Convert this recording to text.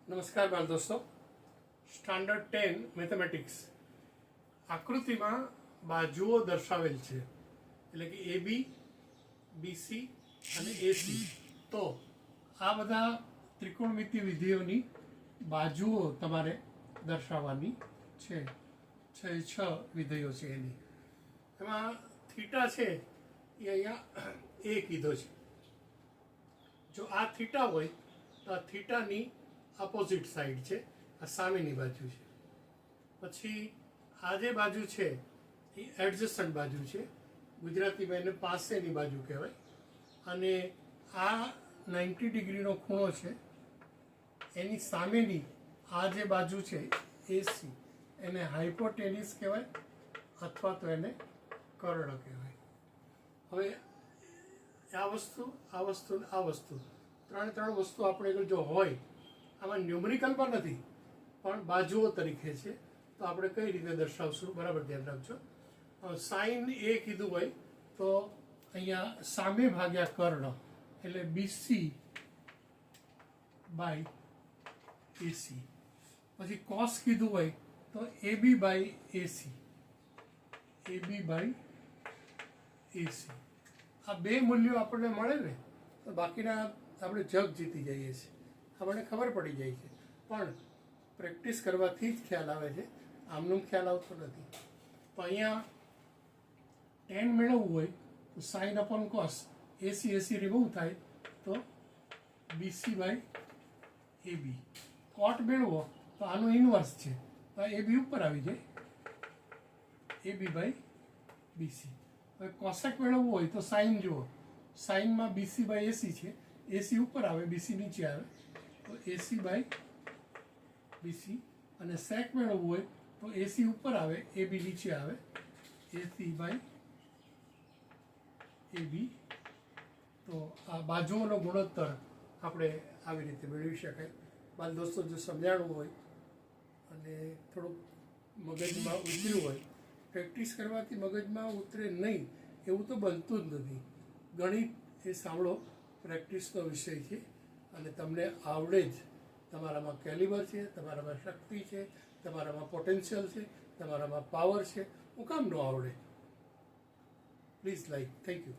નમસ્કાર બાળ દોસ્તો, સ્ટાન્ડર્ડ 10 મેથેમેટિક્સ આકૃતિમાં બાજુઓ દર્શાવેલ છે, એટલે કે AB, BC અને AC. તો આ બધા ત્રિકોણમિતિ વિધિઓની બાજુઓ તમારે દર્શાવવાની છે. 6 વિધેયો છે એની. એમાં થીટા છે એ અહીંયા A કીધો છે. જો આ થીટા હોય તો આ થીટાની ઓપોઝિટ સાઈડ છે, આ સામેની બાજુ છે. પછી આ જે બાજુ છે એ એડજસ્ટન્ટ બાજુ છે, ગુજરાતીમાં એને પાસેની બાજુ કહેવાય. અને આ 90 ડિગ્રીનો ખૂણો છે, એની સામેની આ જે બાજુ છે AC, એને હાઇપોટેનિસ કહેવાય અથવા તો એને કર્ણ કહેવાય. હવે આ વસ્તુ આ વસ્તુ આ વસ્તુ ત્રણ વસ્તુ આપણે જો હોય, આમાં ન્યુમેરિકલમાં નથી પણ બાજુઓ તરીકે છે, તો આપણે કઈ રીતે દર્શાવશું બરાબર ધ્યાન રાખજો. સાઇન A કીધું હોય તો અહીંયા સામે ભાગ્યા કર્ણ એટલે BC બાય AC. પછી કોસ કીધું હોય તો AB by AC, AB by AC. આ બે મૂલ્યો આપણને મળે ને તો બાકીના આપણે જગ જીતી જઈએ છીએ, આપણને ખબર પડી જાય છે. પણ પ્રેક્ટિસ કરવાથી જ ખ્યાલ આવે છે, આમનું ખ્યાલ આવતો નથી. તો અહીંયા 10 મેળવવું હોય તો sine upon cos AC remove થાય તો BC બાય AB. કોટ મેળવો તો આનું ઇન્વર્સ છે, તો AB ઉપર આવી જાય, AB બાય BC. હવે કોસેક મેળવવું હોય તો સાઇન જુઓ, સાઇનમાં BC બાય AC છે, AC ઉપર આવે, BC નીચે આવે, તો AC બાય BC. અને સેક મેળવવું હોય તો AC ઉપર આવે, AB નીચે આવે, AC બાય AB. તો આ બાજુઓનો ગુણોત્તર આપણે આવી રીતે મેળવી શકાય. બાલ દોસ્તો, જો સમજાણું હોય અને થોડુંક મગજમાં ઉતર્યું હોય, પ્રેક્ટિસ કરવાથી મગજમાં ઉતરે નહીં એવું તો બનતું જ નથી. ગણિત એ સાંભળો પ્રેક્ટિસનો વિષય છે અને તમને આવડે જ. તમારામાં કેલિબર છે, તમારામાં શક્તિ છે, તમારામાં પોટેન્શિયલ છે, તમારામાં પાવર છે. હું કામ ન આવડે? Please like. Thank you.